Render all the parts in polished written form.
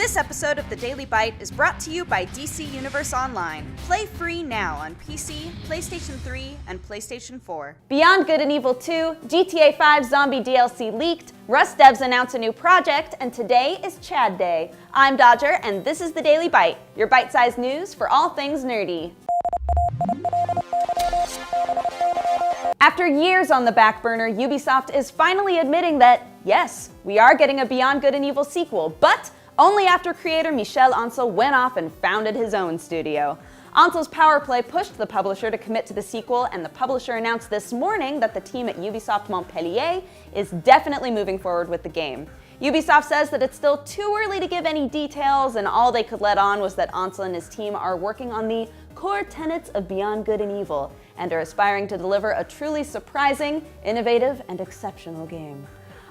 This episode of the Daily Byte is brought to you by DC Universe Online. Play free now on PC, PlayStation 3, and PlayStation 4. Beyond Good and Evil 2, GTA 5 Zombie DLC leaked, Rust devs announce a new project, and today is Chad Day. I'm Dodger, and this is the Daily Byte, your bite-sized news for all things nerdy. After years on the back burner, Ubisoft is finally admitting that, yes, we are getting a Beyond Good and Evil sequel, but only after creator Michel Ancel went off and founded his own studio. Ancel's power play pushed the publisher to commit to the sequel, and the publisher announced this morning that the team at Ubisoft Montpellier is definitely moving forward with the game. Ubisoft says that it's still too early to give any details, and all they could let on was that Ancel and his team are working on the core tenets of Beyond Good and Evil, and are aspiring to deliver a truly surprising, innovative, and exceptional game.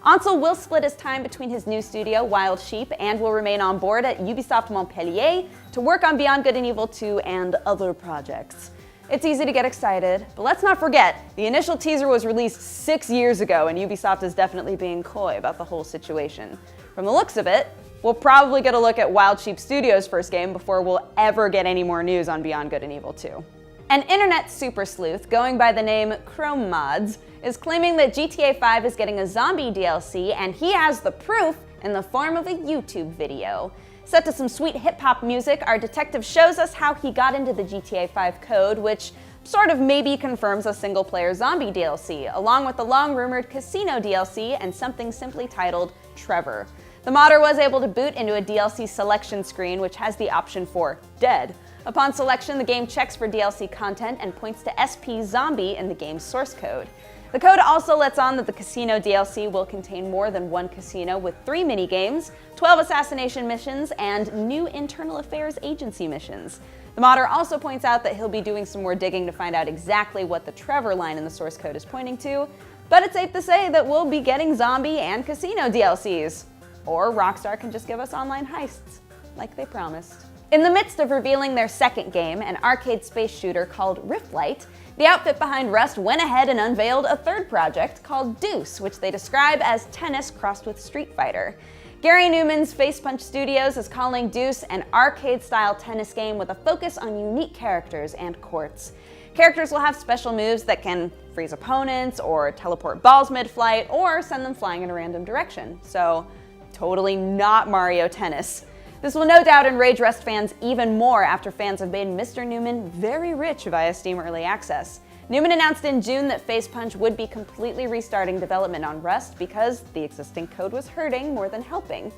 Ancel will split his time between his new studio, Wild Sheep, and will remain on board at Ubisoft Montpellier to work on Beyond Good and Evil 2 and other projects. It's easy to get excited, but let's not forget, the initial teaser was released 6 years ago, and Ubisoft is definitely being coy about the whole situation. From the looks of it, we'll probably get a look at Wild Sheep Studios' first game before we'll ever get any more news on Beyond Good and Evil 2. An internet super sleuth going by the name Chrome Mods is claiming that GTA 5 is getting a zombie DLC, and he has the proof in the form of a YouTube video. Set to some sweet hip-hop music, our detective shows us how he got into the GTA 5 code, which sort of maybe confirms a single-player zombie DLC, along with the long-rumored casino DLC and something simply titled Trevor. The modder was able to boot into a DLC selection screen, which has the option for Dead. Upon selection, the game checks for DLC content and points to SP Zombie in the game's source code. The code also lets on that the casino DLC will contain more than one casino with 3 minigames, 12 assassination missions, and new internal affairs agency missions. The modder also points out that he'll be doing some more digging to find out exactly what the Trevor line in the source code is pointing to, but it's safe to say that we'll be getting zombie and casino DLCs. Or Rockstar can just give us online heists, like they promised. In the midst of revealing their second game, an arcade space shooter called REUPLOAD, the outfit behind Rust went ahead and unveiled a third project called Deuce, which they describe as tennis crossed with Street Fighter. Gary Newman's Facepunch Studios is calling Deuce an arcade-style tennis game with a focus on unique characters and courts. Characters will have special moves that can freeze opponents, or teleport balls mid-flight, or send them flying in a random direction. So, totally not Mario Tennis. This will no doubt enrage Rust fans even more after fans have made Mr. Newman very rich via Steam Early Access. Newman announced in June that Facepunch would be completely restarting development on Rust because the existing code was hurting more than helping.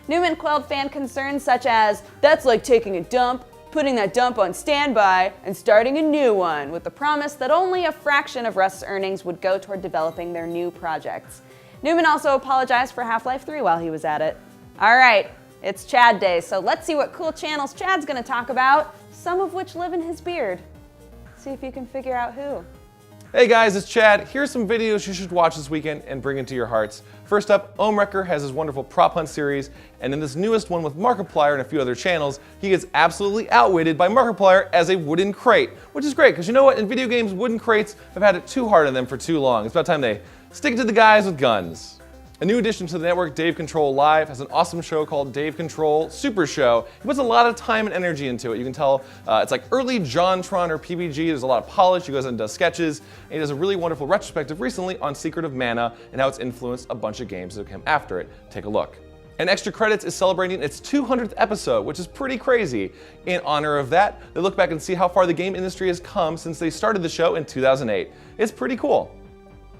Newman quelled fan concerns such as, "That's like taking a dump, putting that dump on standby, and starting a new one," with the promise that only a fraction of Rust's earnings would go toward developing their new projects. Newman also apologized for Half-Life 3 while he was at it. All right. It's Chad Day, so let's see what cool channels Chad's gonna talk about, some of which live in his beard. See if you can figure out who. Hey guys, it's Chad. Here's some videos you should watch this weekend and bring into your hearts. First up, Ohmwrecker has his wonderful prop hunt series, and in this newest one with Markiplier and a few other channels, he gets absolutely outwitted by Markiplier as a wooden crate, which is great, because you know what, in video games, wooden crates have had it too hard on them for too long. It's about time they stick it to the guys with guns. A new addition to the network, DaveControlLive, has an awesome show called Dave Control Super Show. He puts a lot of time and energy into it. You can tell it's like early JonTron or PBG. There's a lot of polish. He goes and does sketches. And he does a really wonderful retrospective recently on Secret of Mana and how it's influenced a bunch of games that came after it. Take a look. And ExtraCredits is celebrating its 200th episode, which is pretty crazy. In honor of that, they look back and see how far the game industry has come since they started the show in 2008. It's pretty cool.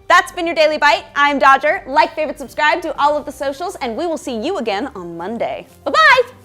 That's been your Daily Byte. I'm Dodger. Like, favorite, subscribe to all of the socials, and we will see you again on Monday. Bye-bye!